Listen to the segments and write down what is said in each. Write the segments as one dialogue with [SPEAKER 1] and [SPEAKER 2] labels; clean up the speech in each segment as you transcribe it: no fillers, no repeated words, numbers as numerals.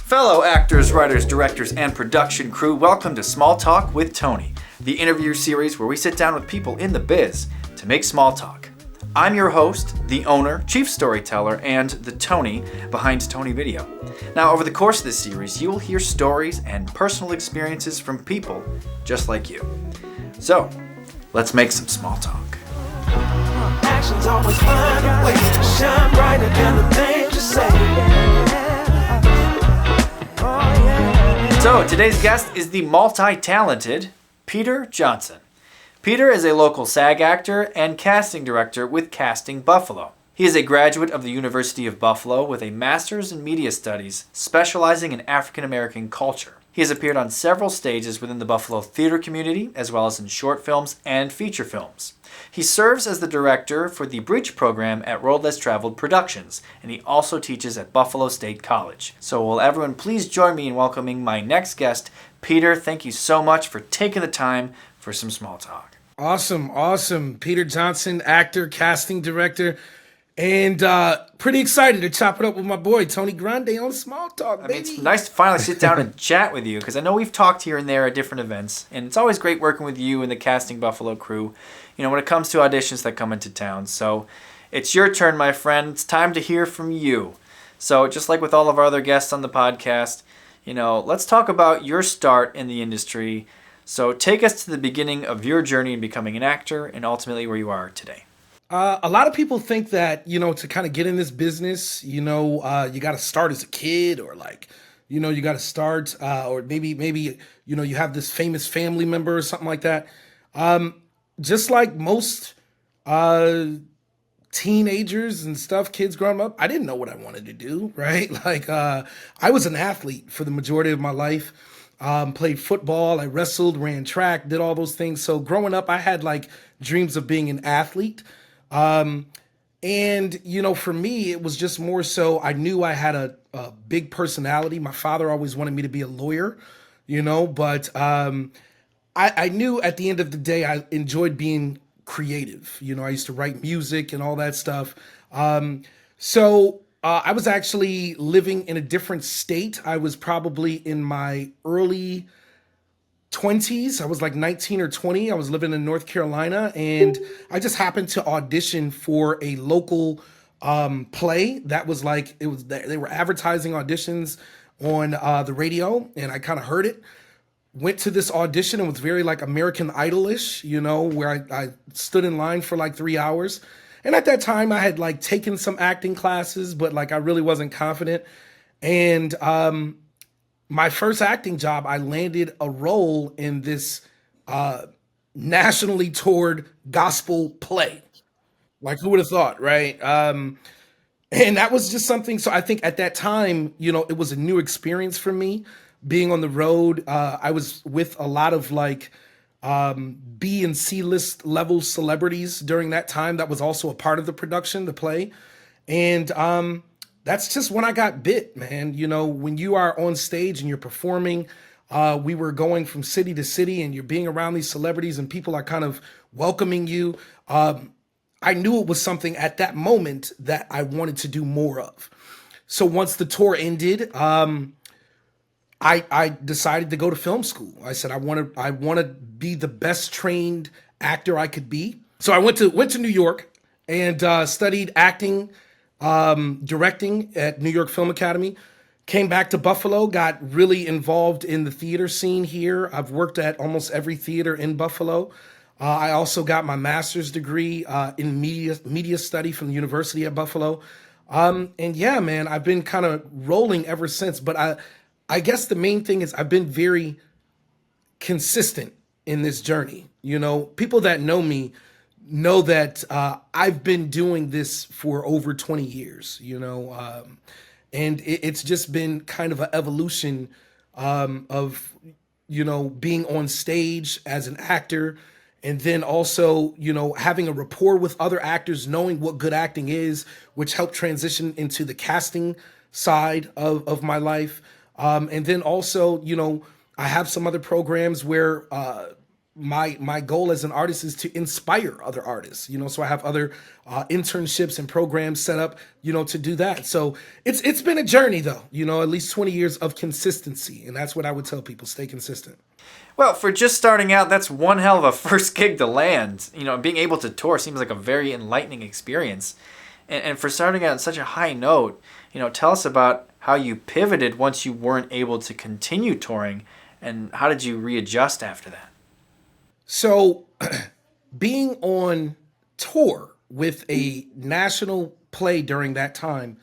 [SPEAKER 1] Fellow actors, writers, directors, and production crew, welcome to Small Talk with Tony, the interview series where we sit down with people in the biz to make small talk. I'm your host, the owner, chief storyteller, and the Tony behind Tony Video. Now, over the course of this series, you will hear stories and personal experiences from people just like you. So, let's make some small talk.
[SPEAKER 2] Actions always find a way to shine brighter than the things you say.
[SPEAKER 1] So, today's guest is the multi-talented Peter Johnson. Peter is a local SAG actor and casting director with Casting Buffalo. He is a graduate of the University of Buffalo with a master's in media studies, specializing in African American culture. He has appeared on several stages within the Buffalo theater community, as well as in short films and feature films. He serves as the director for the Bridge program at Road Less Traveled Productions, and he also teaches at Buffalo State College. So will everyone please join me in welcoming my next guest, Peter. Thank you so much for taking the time for some small talk.
[SPEAKER 3] Awesome. Peter Johnson, actor, casting director, and pretty excited to chop it up with my boy, Tony Grande, on Small Talk, baby.
[SPEAKER 1] It's nice to finally sit down and chat with you, because I know we've talked here and there at different events, and it's always great working with you and the Casting Buffalo crew, you know, when it comes to auditions that come into town. So it's your turn, my friend. It's time to hear from you. So just like with all of our other guests on the podcast, you know, let's talk about your start in the industry. So take us to the beginning of your journey in becoming an actor and ultimately where you are today.
[SPEAKER 3] A lot of people think that, you know, to kind of get in this business, you know, you got to start as a kid, or like, you know, you got to start, or maybe, you know, you have this famous family member or something like that. Just like most teenagers and stuff, kids growing up, I didn't know what I wanted to do, right? Like, I was an athlete for the majority of my life. Played football, I wrestled, ran track, did all those things. So growing up, I had like dreams of being an athlete. And, you know, for me, it was just more so I knew I had a big personality. My father always wanted me to be a lawyer, you know, but I knew at the end of the day, I enjoyed being creative. You know, I used to write music and all that stuff. So I was actually living in a different state. I was probably in my early 20s. I was like 19 or 20. I was living in North Carolina, and I just happened to audition for a local play that was like, they were advertising auditions on the radio, and I kind of heard it. Went to this audition and was very like American Idol-ish, you know, where I stood in line for like 3 hours. And at that time I had like taken some acting classes, but like I really wasn't confident. And my first acting job, I landed a role in this nationally toured gospel play. Like, who would have thought, right? And that was just something. So I think at that time, you know, it was a new experience for me being on the road. I was with a lot of like B and C list level celebrities during that time. That was also a part of the production, the play. And that's just when I got bit, man. You know, when you are on stage and you're performing, we were going from city to city and you're being around these celebrities and people are kind of welcoming you. I knew it was something at that moment that I wanted to do more of. So once the tour ended, I decided to go to film school. I said, I want to be the best trained actor I could be. So I went to New York and studied acting, directing at New York Film Academy. Came back to Buffalo, got really involved in the theater scene here. I've worked at almost every theater in Buffalo. I also got my master's degree in media study from the University at Buffalo. And yeah, man, I've been kind of rolling ever since. But I guess the main thing is I've been very consistent in this journey. You know, people that know me know that I've been doing this for over 20 years, you know, and it's just been kind of an evolution of, you know, being on stage as an actor, and then also, you know, having a rapport with other actors, knowing what good acting is, which helped transition into the casting side of my life. And then also, you know, I have some other programs where my goal as an artist is to inspire other artists, so I have other internships and programs set up, to do that. So it's been a journey though, at least 20 years of consistency. And that's what I would tell people: stay consistent.
[SPEAKER 1] Well, for just starting out, that's one hell of a first gig to land. Being able to tour seems like a very enlightening experience. And for starting out on such a high note, tell us about how you pivoted once you weren't able to continue touring, and how did you readjust after that?
[SPEAKER 3] So being on tour with a national play during that time,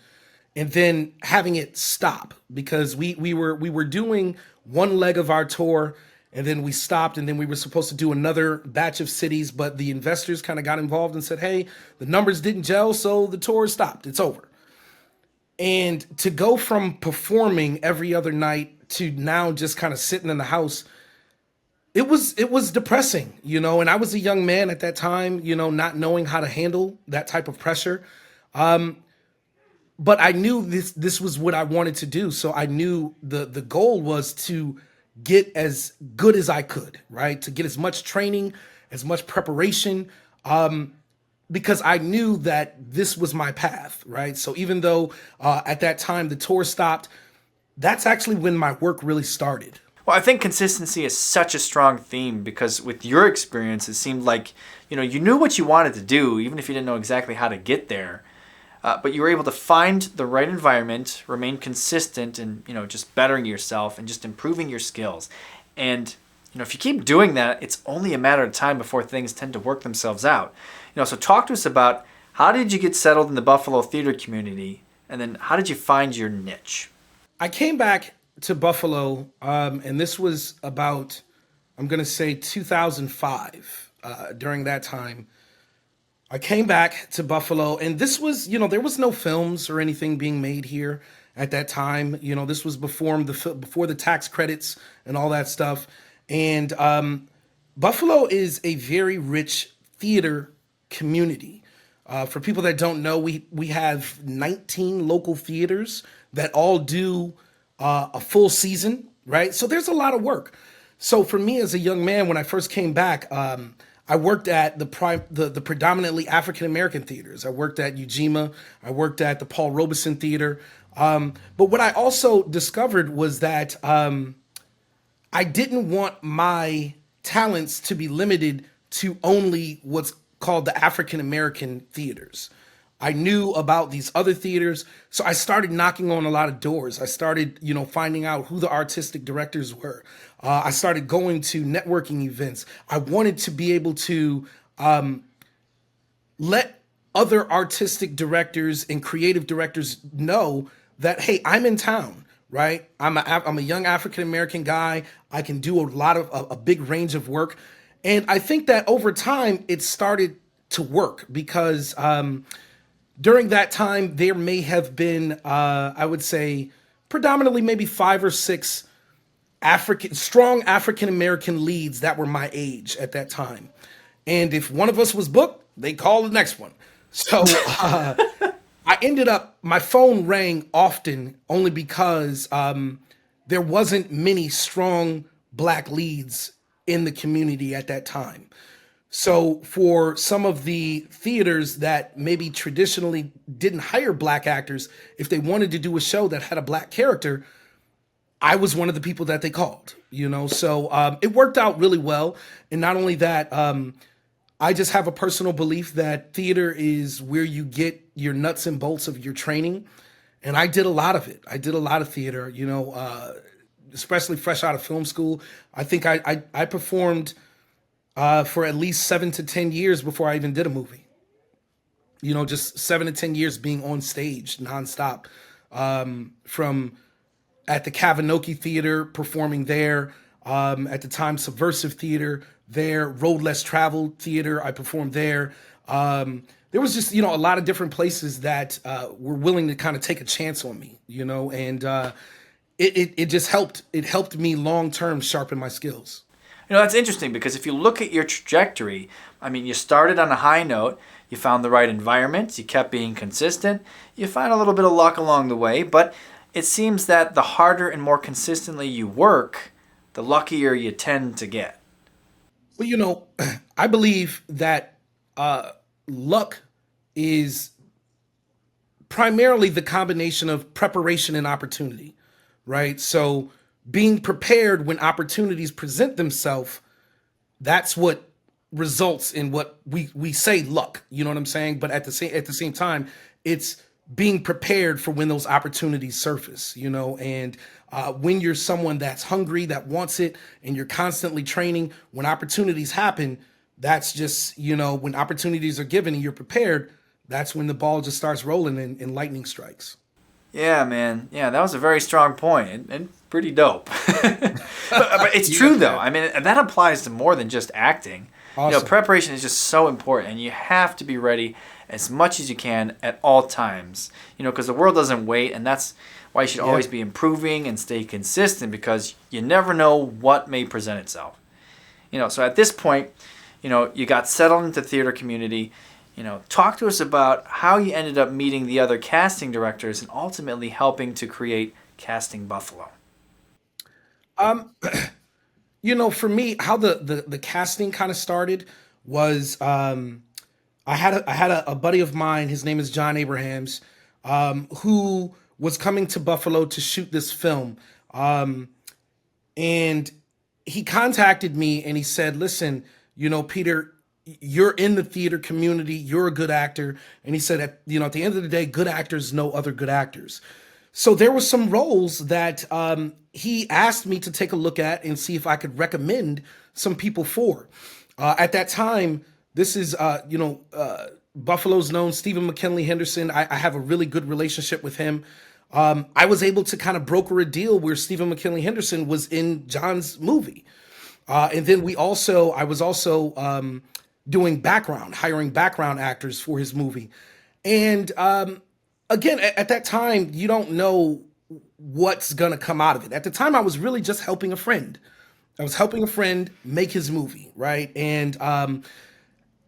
[SPEAKER 3] and then having it stop because we were doing one leg of our tour, and then we stopped, and then we were supposed to do another batch of cities, but the investors kind of got involved and said, hey, the numbers didn't gel, so the tour stopped. It's over. And to go from performing every other night to now just kind of sitting in the house, it was depressing, and I was a young man at that time, not knowing how to handle that type of pressure. But I knew this was what I wanted to do. So I knew the goal was to get as good as I could, right? To get as much training, as much preparation, because I knew that this was my path, right? So even though at that time the tour stopped, that's actually when my work really started.
[SPEAKER 1] Well, I think consistency is such a strong theme because with your experience, it seemed like, you knew what you wanted to do, even if you didn't know exactly how to get there. But you were able to find the right environment, remain consistent, and, just bettering yourself and just improving your skills. And, if you keep doing that, it's only a matter of time before things tend to work themselves out. So talk to us about how did you get settled in the Buffalo theater community, and then how did you find your niche?
[SPEAKER 3] I came back to Buffalo, and this was about, I'm going to say 2005. During that time, I came back to Buffalo, and this was, there was no films or anything being made here at that time. This was before the tax credits and all that stuff. And Buffalo is a very rich theater community. For people that don't know, we have 19 local theaters that all do a full season, right? So there's a lot of work. So for me as a young man, when I first came back, I worked at the predominantly African-American theaters. I worked at Ujima. I worked at the Paul Robeson Theater. But what I also discovered was that I didn't want my talents to be limited to only what's called the African-American theaters. I knew about these other theaters, so I started knocking on a lot of doors. I started, finding out who the artistic directors were. I started going to networking events. I wanted to be able to let other artistic directors and creative directors know that, hey, I'm in town, right? I'm a young African-American guy. I can do a big range of work. And I think that over time, it started to work because during that time, there may have been, I would say, predominantly maybe 5 or 6 strong African-American leads that were my age at that time. And if one of us was booked, they called the next one. So I ended up, my phone rang often only because there wasn't many strong Black leads in the community at that time. So for some of the theaters that maybe traditionally didn't hire Black actors, if they wanted to do a show that had a Black character, I was one of the people that they called, So it worked out really well. And not only that, I just have a personal belief that theater is where you get your nuts and bolts of your training. And I did a lot of it. I did a lot of theater, especially fresh out of film school. I think I performed for at least 7 to 10 years before I even did a movie. Just 7 to 10 years being on stage nonstop, from at the Kavinoki Theater, performing there, at the time Subversive Theater there, Road Less Traveled Theater, I performed there. There was just, a lot of different places that were willing to kind of take a chance on me, and it just helped. It helped me long-term sharpen my skills.
[SPEAKER 1] That's interesting because if you look at your trajectory, you started on a high note, you found the right environment, you kept being consistent, you found a little bit of luck along the way, but it seems that the harder and more consistently you work, the luckier you tend to get.
[SPEAKER 3] Well, I believe that luck is primarily the combination of preparation and opportunity, right? So being prepared when opportunities present themselves, that's what results in what we say luck. You know what I'm saying? But at the same time, it's being prepared for when those opportunities surface. And when you're someone that's hungry, that wants it, and you're constantly training, when opportunities happen, that's just when opportunities are given and you're prepared. That's when the ball just starts rolling and lightning strikes.
[SPEAKER 1] Yeah, man. Yeah, that was a very strong point and pretty dope. But it's true though. I mean, that applies to more than just acting.
[SPEAKER 3] Awesome.
[SPEAKER 1] Preparation is just so important, and you have to be ready as much as you can at all times. Because the world doesn't wait, and that's why you should always be improving and stay consistent, because you never know what may present itself. So at this point, you got settled into theater community. Talk to us about how you ended up meeting the other casting directors and ultimately helping to create Casting Buffalo.
[SPEAKER 3] For me, how the casting kind of started was I had a buddy of mine. His name is John Abrahams, who was coming to Buffalo to shoot this film, and he contacted me and he said, "Listen, Peter, you're in the theater community. You're a good actor." And he said, at the end of the day, good actors know other good actors. So there were some roles that he asked me to take a look at and see if I could recommend some people for. At that time, this is, Buffalo's known Stephen McKinley Henderson. I have a really good relationship with him. I was able to kind of broker a deal where Stephen McKinley Henderson was in John's movie. And then I was also doing hiring background actors for his movie. And again, at that time, you don't know what's going to come out of it. At the time, I was really just helping a friend. I was helping a friend make his movie, right? And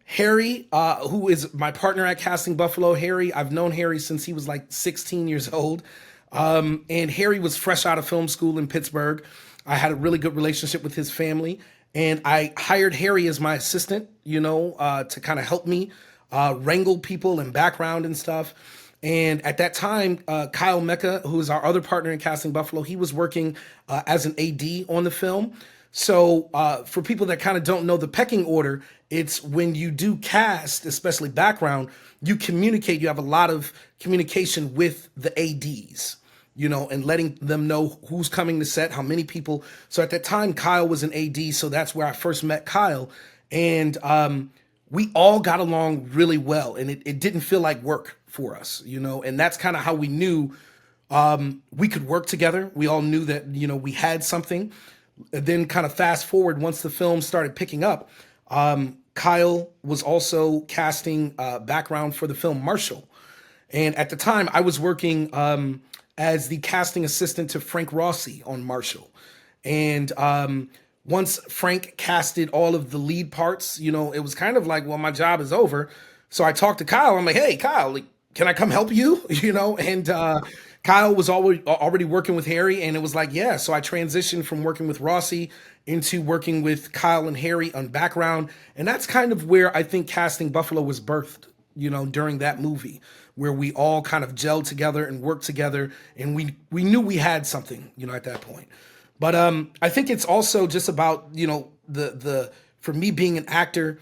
[SPEAKER 3] Harry, who is my partner at Casting Buffalo, I've known Harry since he was like 16 years old. And Harry was fresh out of film school in Pittsburgh. I had a really good relationship with his family. And I hired Harry as my assistant, to kind of help me wrangle people and background and stuff. And at that time, Kyle Mecca, who is our other partner in Casting Buffalo, he was working as an AD on the film. So for people that kind of don't know the pecking order, it's when you do cast, especially background, you communicate, you have a lot of communication with the ADs, and letting them know who's coming to set, how many people. So at that time, Kyle was an AD. So that's where I first met Kyle. And we all got along really well. And it didn't feel like work for us, and that's kind of how we knew we could work together. We all knew that, we had something. And then kind of fast forward, once the film started picking up, Kyle was also casting background for the film Marshall. And at the time, I was working as the casting assistant to Frank Rossi on Marshall. And once Frank casted all of the lead parts, it was kind of like, well, my job is over. So I talked to Kyle. I'm like, hey, Kyle, can I come help you? And Kyle was already working with Harry, and it was like, yeah. So I transitioned from working with Rossi into working with Kyle and Harry on background. And that's kind of where I think Casting Buffalo was birthed, during that movie, where we all kind of gelled together and worked together. And we knew we had something, at that point. But I think it's also just about, the for me being an actor,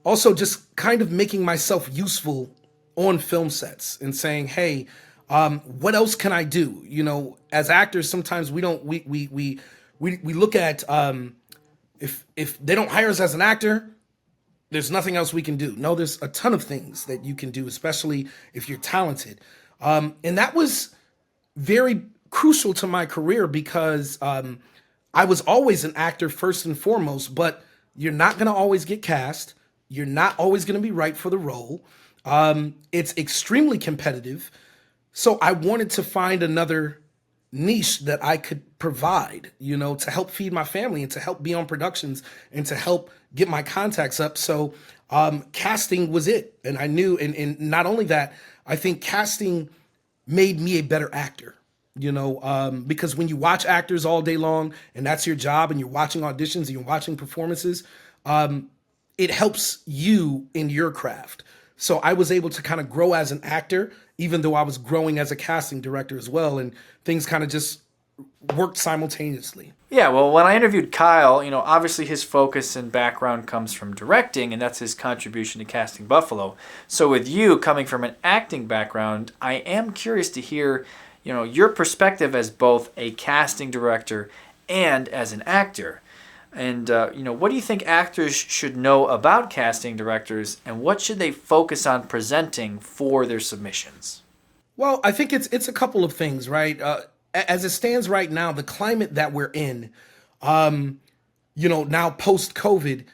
[SPEAKER 3] also just kind of making myself useful on film sets and saying, hey, what else can I do? As actors, sometimes we look at if they don't hire us as an actor, there's nothing else we can do. No, there's a ton of things that you can do, especially if you're talented. And that was very crucial to my career because I was always an actor first and foremost, but you're not going to always get cast. You're not always going to be right for the role. It's extremely competitive. So I wanted to find another niche that I could provide, to help feed my family and to help be on productions and to help get my contacts up. So casting was it. And I knew, and not only that, I think casting made me a better actor. Because when you watch actors all day long and that's your job and you're watching auditions and you're watching performances, it helps you in your craft. So I was able to kind of grow as an actor, even though I was growing as a casting director as well, and things kind of just worked simultaneously.
[SPEAKER 1] Yeah, well, when I interviewed Kyle, obviously his focus and background comes from directing, and that's his contribution to Casting Buffalo. So with you coming from an acting background, I am curious to hear, your perspective as both a casting director and as an actor. And, what do you think actors should know about casting directors, and what should they focus on presenting for their submissions?
[SPEAKER 3] Well, I think it's a couple of things, right? As it stands right now, the climate that we're in, now post-COVID,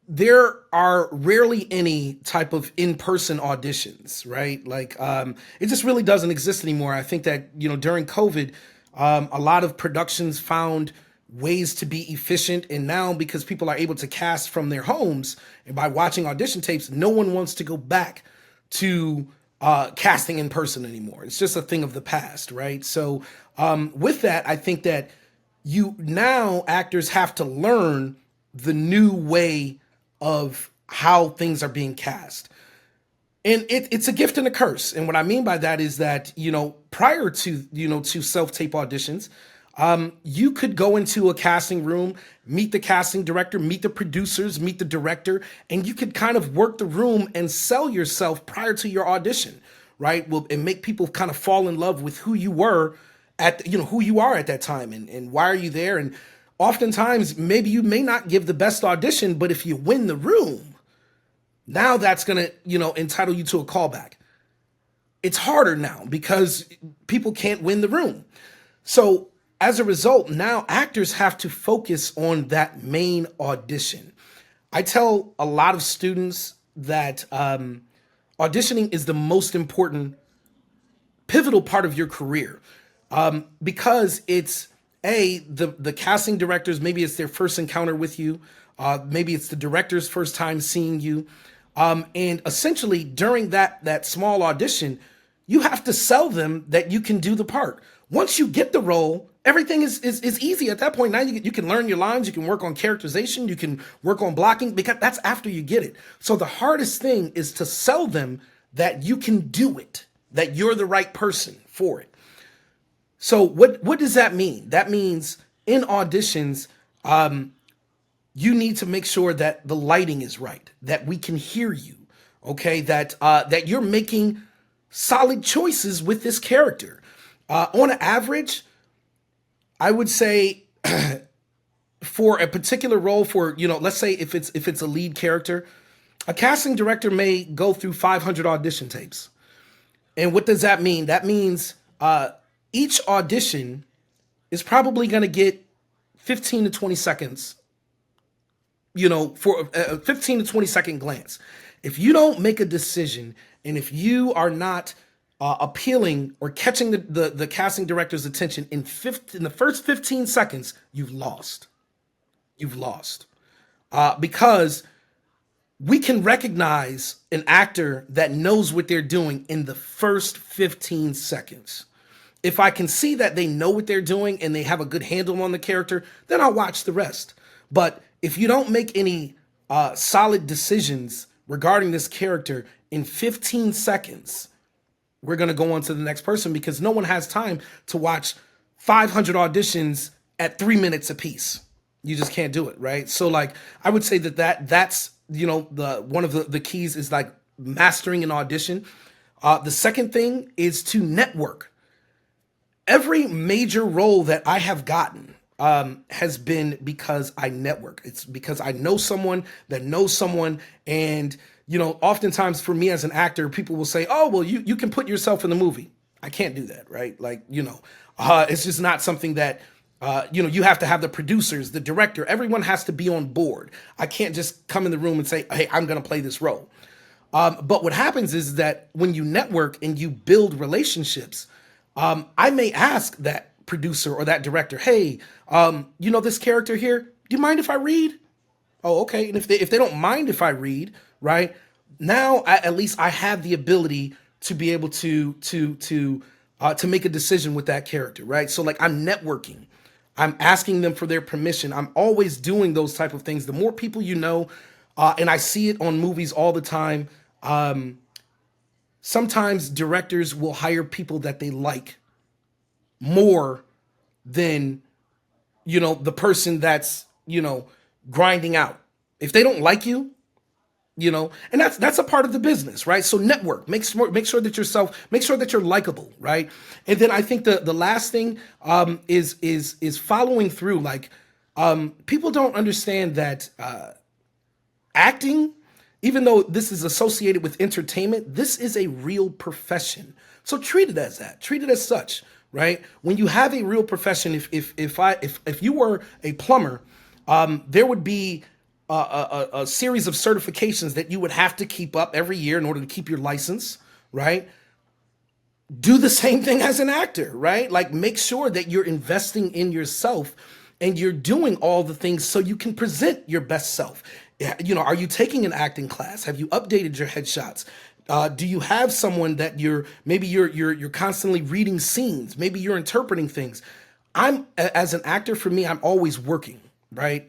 [SPEAKER 3] there are rarely any type of in-person auditions, right? Like, it just really doesn't exist anymore. I think that, during COVID, a lot of productions found ways to be efficient. And now because people are able to cast from their homes and by watching audition tapes, no one wants to go back to casting in person anymore. It's just a thing of the past, right? So with that, I think that actors have to learn the new way of how things are being cast. And it's a gift and a curse. And what I mean by that is that, prior to self-tape auditions, you could go into a casting room, meet the casting director, meet the producers, meet the director, and you could kind of work the room and sell yourself prior to your audition, right? Well, and make people kind of fall in love with who you were who you are at that time and why are you there? And oftentimes, maybe you may not give the best audition, but if you win the room, now that's going to, entitle you to a callback. It's harder now because people can't win the room. So as a result, now actors have to focus on that main audition. I tell a lot of students that auditioning is the most important, pivotal part of your career because it's the casting directors, maybe it's their first encounter with you, maybe it's the director's first time seeing you, and essentially during that small audition, you have to sell them that you can do the part. Once you get the role, everything is easy at that point. Now you can learn your lines, you can work on characterization, you can work on blocking, because that's after you get it. So the hardest thing is to sell them that you can do it, that you're the right person for it. So what does that mean? That means in auditions, you need to make sure that the lighting is right, that we can hear you, okay? That you're making solid choices with this character. On average, I would say for a particular role, for let's say if it's a lead character, a casting director may go through 500 audition tapes. And what does that mean? That means each audition is probably going to get 15 to 20 seconds, for a 15 to 20 second glance. If you don't make a decision and if you are not appealing or catching the casting director's attention in the first 15 seconds, you've lost. You've lost. Because we can recognize an actor that knows what they're doing in the first 15 seconds. If I can see that they know what they're doing and they have a good handle on the character, then I'll watch the rest. But if you don't make any solid decisions regarding this character in 15 seconds, we're going to go on to the next person, because no one has time to watch 500 auditions at 3 minutes apiece. You just can't do it, right? So like, I would say that's, one of the keys is like mastering an audition. The second thing is to network. Every major role that I have gotten has been because I network. It's because I know someone that knows someone. And, oftentimes for me as an actor, people will say, oh, well, you can put yourself in the movie. I can't do that, right? Like, it's just not something that, you have to have the producers, the director, everyone has to be on board. I can't just come in the room and say, hey, I'm going to play this role. But what happens is that when you network and you build relationships, I may ask that producer or that director, hey, this character here, do you mind if I read? Oh, okay. And if they don't mind if I read, right, now at least I have the ability to be able to make a decision with that character, right? So like I'm networking. I'm asking them for their permission. I'm always doing those type of things. The more people you know, and I see it on movies all the time. Sometimes directors will hire people that they like more than, the person that's, grinding out. If they don't like you, and that's a part of the business, right? So network, make sure make sure that you're likable, right? And then I think the last thing is following through. Like, people don't understand that acting, even though this is associated with entertainment, this is a real profession. So treat it as that. Treat it as such, right? When you have a real profession, if you were a plumber, there would be a series of certifications that you would have to keep up every year in order to keep your license, right? Do the same thing as an actor, right? Like, make sure that you're investing in yourself and you're doing all the things so you can present your best self. Are you taking an acting class? Have you updated your headshots? Do you have someone that you're constantly reading scenes? Maybe you're interpreting things. As an actor, for me, I'm always working, right?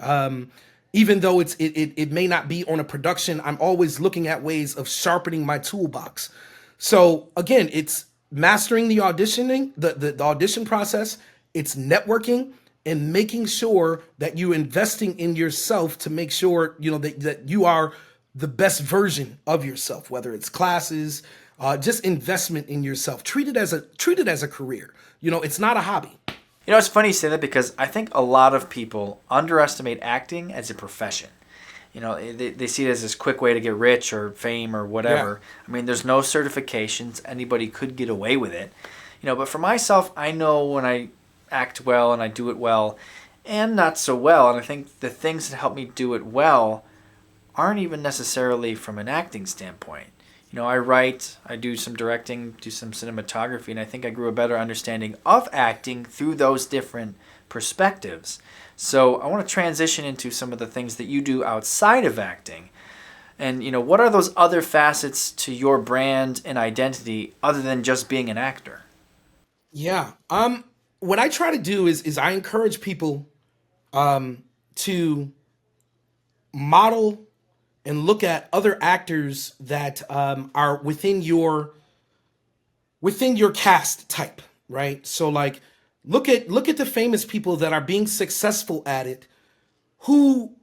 [SPEAKER 3] Even though it may not be on a production, I'm always looking at ways of sharpening my toolbox. So again, it's mastering the auditioning, the audition process. It's networking and making sure that you're investing in yourself to make sure that you are the best version of yourself. Whether it's classes, just investment in yourself. Treat it as a career. It's not a hobby.
[SPEAKER 1] It's funny you say that because I think a lot of people underestimate acting as a profession. They see it as this quick way to get rich or fame or whatever. Yeah. I mean, there's no certifications. Anybody could get away with it. But for myself, I know when I act well and I do it well and not so well. And I think the things that help me do it well aren't even necessarily from an acting standpoint. I write, I do some directing, do some cinematography, and I think I grew a better understanding of acting through those different perspectives. So I want to transition into some of the things that you do outside of acting. And, what are those other facets to your brand and identity other than just being an actor?
[SPEAKER 3] Yeah. What I try to do is I encourage people to model and look at other actors that are within your cast type, right? So like, look at the famous people that are being successful at it, who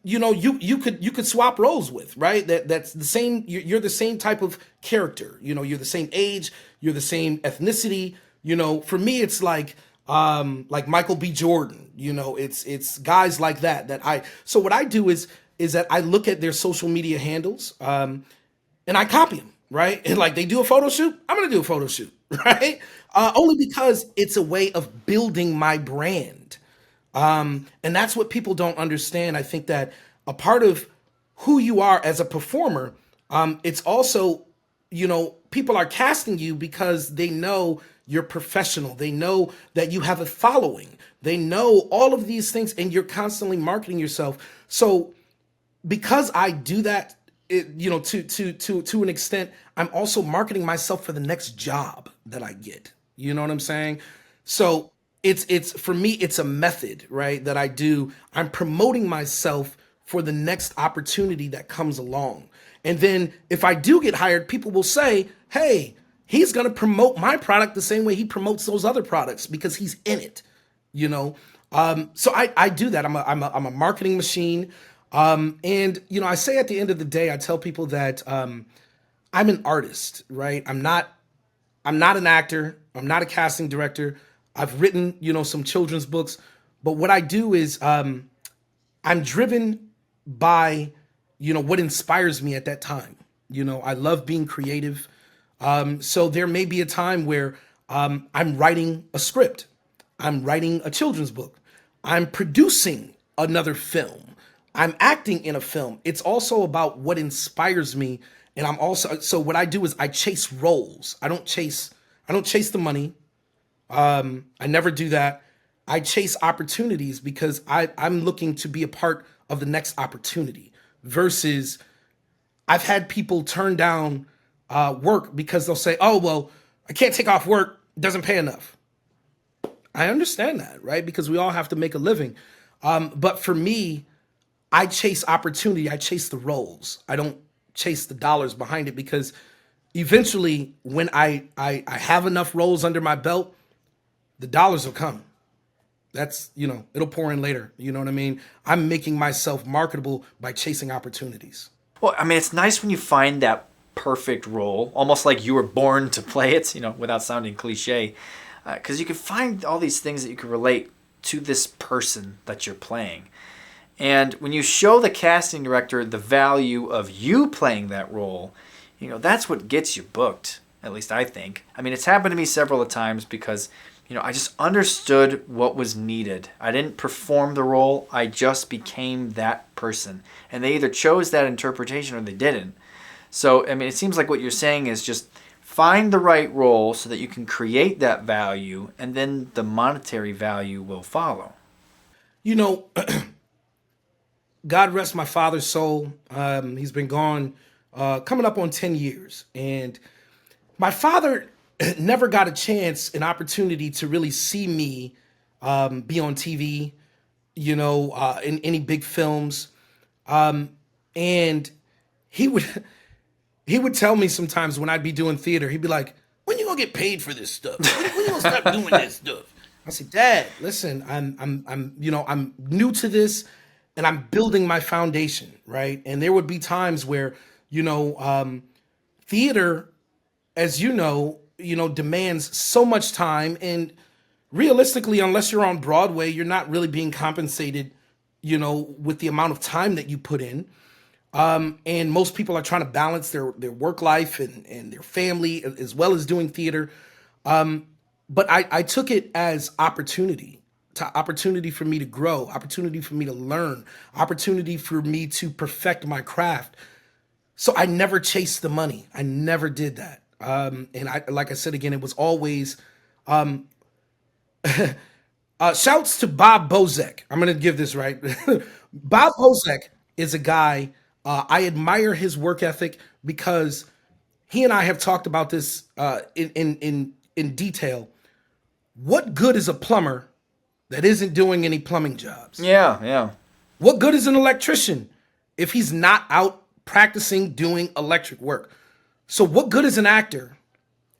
[SPEAKER 3] you could swap roles with, right? That's the same. You're the same type of character. You're the same age. You're the same ethnicity. For me, it's like Michael B. Jordan. It's guys like that. So what I do is that I look at their social media handles, and I copy them, right? And like, they do a photo shoot, I'm gonna do a photo shoot, right? Only because it's a way of building my brand. And that's what people don't understand. I think that a part of who you are as a performer, it's also, people are casting you because they know you're professional. They know that you have a following. They know all of these things, and you're constantly marketing yourself. So because I do that, to an extent, I'm also marketing myself for the next job that I get. You know what I'm saying? So it's for me, it's a method, right, that I do. I'm promoting myself for the next opportunity that comes along. And then if I do get hired, people will say, hey, he's going to promote my product the same way he promotes those other products because he's in it, So I do that. I'm a marketing machine. And I say at the end of the day, I tell people that I'm an artist, right? I'm not an actor. I'm not a casting director. I've written, some children's books. But what I do is I'm driven by, what inspires me at that time. I love being creative. So there may be a time where I'm writing a script. I'm writing a children's book. I'm producing another film. I'm acting in a film. It's also about what inspires me. And so what I do is I chase roles. I don't chase the money. I never do that. I chase opportunities because I'm looking to be a part of the next opportunity, versus I've had people turn down work because they'll say, oh, well, I can't take off work. It doesn't pay enough. I understand that, right? Because we all have to make a living. But for me, I chase opportunity. I chase the roles. I don't chase the dollars behind it because eventually, when I have enough roles under my belt, the dollars will come. That's, it'll pour in later. You know what I mean? I'm making myself marketable by chasing opportunities.
[SPEAKER 1] Well, I mean, it's nice when you find that perfect role, almost like you were born to play it, without sounding cliche, because you can find all these things that you can relate to this person that you're playing. And when you show the casting director the value of you playing that role, that's what gets you booked, at least I think. I mean, it's happened to me several times because I just understood what was needed. I didn't perform the role. I just became that person. And they either chose that interpretation or they didn't. So, I mean, it seems like what you're saying is just find the right role so that you can create that value and then the monetary value will follow.
[SPEAKER 3] God rest my father's soul. He's been gone coming up on 10 years. And my father never got a chance, an opportunity to really see me be on TV, in any big films. And he would tell me sometimes when I'd be doing theater, he'd be like, "When you gonna get paid for this stuff? When you gonna stop doing this stuff?" I said, "Dad, listen, I'm new to this and I'm building my foundation, right?" And there would be times where, theater, as demands so much time, and realistically, unless you're on Broadway, you're not really being compensated, with the amount of time that you put in. And most people are trying to balance their work life and their family as well as doing theater. But I took it as opportunity for me to grow, opportunity for me to learn, opportunity for me to perfect my craft. So I never chased the money. I never did that. And like I said again, it was always shouts to Bob Bozek. I'm gonna give this right. Bob Bozek is a guy, I admire his work ethic because he and I have talked about this in detail. What good is a plumber that isn't doing any plumbing jobs?
[SPEAKER 1] Yeah.
[SPEAKER 3] What good is an electrician if he's not out practicing doing electric work? So what good is an actor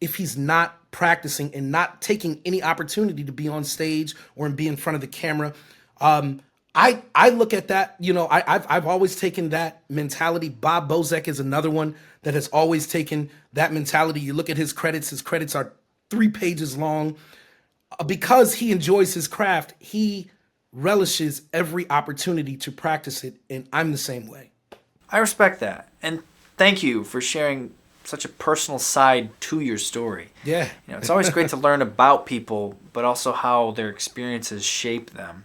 [SPEAKER 3] if he's not practicing and not taking any opportunity to be on stage or be in front of the camera? I look at that, I've always taken that mentality. Bob Bozek is another one that has always taken that mentality. You look at his credits are 3 pages long. Because he enjoys his craft, he relishes every opportunity to practice it, and I'm the same way.
[SPEAKER 1] I respect that. And thank you for sharing such a personal side to your story.
[SPEAKER 3] Yeah.
[SPEAKER 1] It's always great to learn about people, but also how their experiences shape them.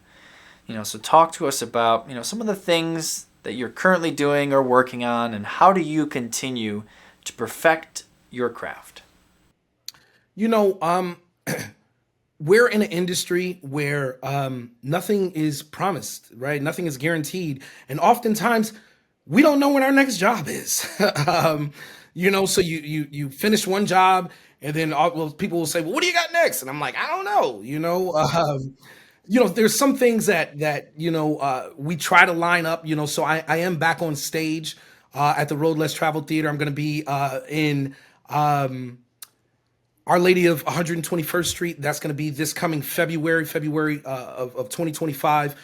[SPEAKER 1] So talk to us about, some of the things that you're currently doing or working on, and how do you continue to perfect your craft?
[SPEAKER 3] We're in an industry where nothing is promised, right? Nothing is guaranteed. And oftentimes we don't know when our next job is. So you finish one job and then people will say, "Well, what do you got next?" And I'm like, "I don't know." There's some things that we try to line up, so I am back on stage at the Road Less Traveled Theater. I'm going to be in Our Lady of 121st Street. That's going to be this coming February of 2025.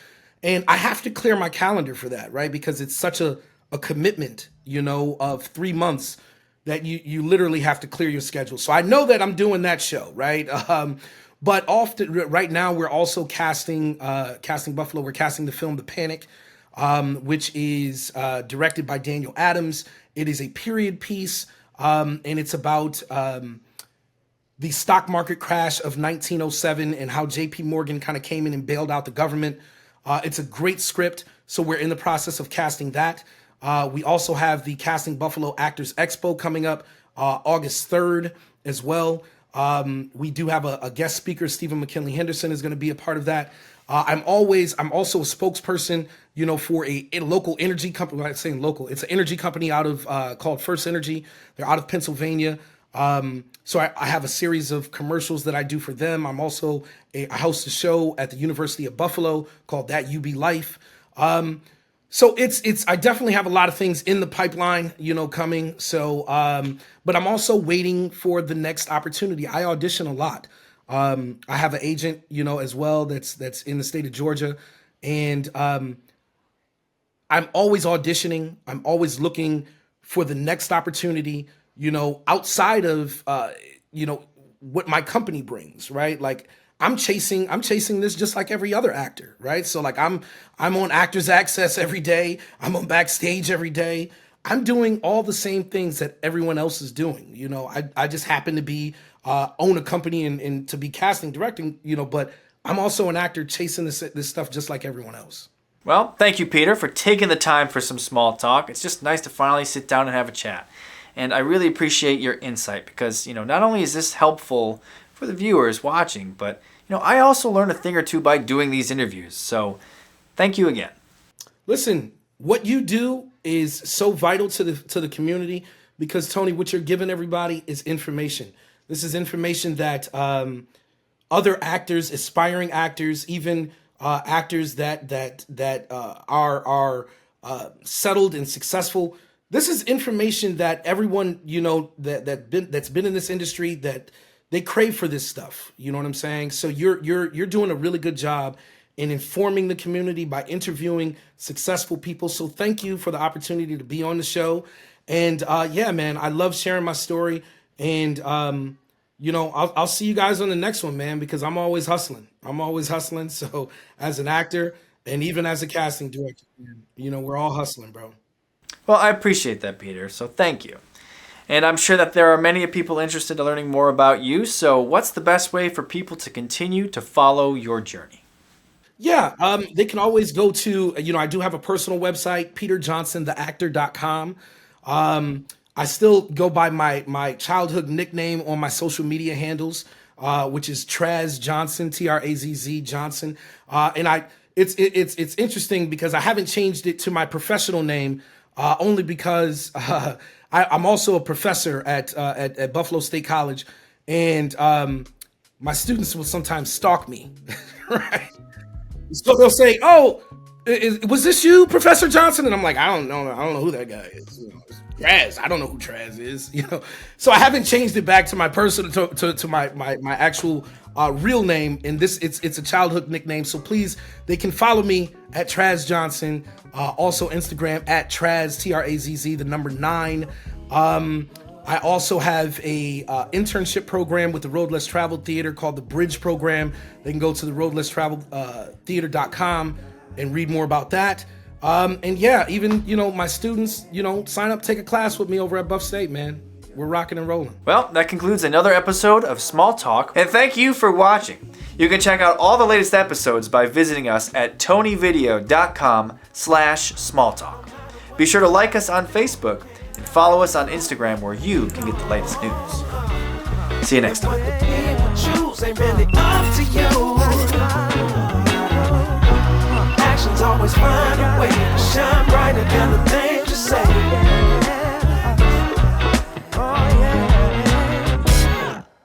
[SPEAKER 3] And I have to clear my calendar for that, right? Because it's such a commitment, of 3 months that you literally have to clear your schedule. So I know that I'm doing that show, right? But often, right now, we're also casting Buffalo. We're casting the film The Panic, which is directed by Daniel Adams. It is a period piece, and it's about the stock market crash of 1907 and how J.P. Morgan kind of came in and bailed out the government. It's a great script, so we're in the process of casting that. We also have the Casting Buffalo Actors Expo coming up August 3rd as well. We do have a guest speaker. Stephen McKinley Henderson is going to be a part of that. I'm also a spokesperson, for a local energy company. When I'm saying local, it's an energy company out of called First Energy. They're out of Pennsylvania. So I have a series of commercials that I do for them. I'm also I host a show at the University of Buffalo called That UB Life. So it's I definitely have a lot of things in the pipeline, coming. So, but I'm also waiting for the next opportunity. I audition a lot. I have an agent, as well that's in the state of Georgia, and I'm always auditioning. I'm always looking for the next opportunity, outside of what my company brings, right? Like I'm chasing this just like every other actor, right? So like I'm on Actors Access every day. I'm on Backstage every day. I'm doing all the same things that everyone else is doing. I just happen to be own a company and to be casting, directing, but I'm also an actor chasing this stuff just like everyone else.
[SPEAKER 1] Well, thank you, Peter, for taking the time for some small talk. It's just nice to finally sit down and have a chat. And I really appreciate your insight because, not only is this helpful for the viewers watching, but, I also learn a thing or two by doing these interviews. So thank you again.
[SPEAKER 3] Listen, what you do is so vital to the community because, Tony, what you're giving everybody is information. This is information that other actors, aspiring actors, even actors that are settled and successful. This is information that everyone that's been in this industry that they crave for this stuff. You know what I'm saying? So you're doing a really good job in informing the community by interviewing successful people. So thank you for the opportunity to be on the show. And yeah, man, I love sharing my story. And I'll see you guys on the next one, man, because I'm always hustling. So as an actor and even as a casting director, we're all hustling, bro.
[SPEAKER 1] Well, I appreciate that, Peter, so thank you. And I'm sure that there are many people interested in learning more about you, so what's the best way for people to continue to follow your journey?
[SPEAKER 3] Yeah, they can always go to, I do have a personal website, peterjohnsontheactor.com. I still go by my childhood nickname on my social media handles, which is Traz Johnson, Trazz Johnson. And it's interesting because I haven't changed it to my professional name, only because I'm also a professor at Buffalo State College, and my students will sometimes stalk me, right? So they'll say, "Oh, was this you, Professor Johnson?" And I'm like, "I don't know who that guy is. Traz, I don't know who Traz is." So I haven't changed it back to my personal to my actual real name. And it's a childhood nickname. So please, they can follow me at Traz Johnson. Also Instagram at Traz Trazz the number 9. I also have a internship program with the Road Less Traveled Theater called the Bridge Program. They can go to the Road Less Traveled theater.com and read more about that. And yeah, even, my students, sign up, take a class with me over at Buff State, man. We're rocking and rolling.
[SPEAKER 1] Well, that concludes another episode of Small Talk, and thank you for watching. You can check out all the latest episodes by visiting us at tonyvideo.com/smalltalk. Be sure to like us on Facebook and follow us on Instagram where you can get the latest news. See you next time.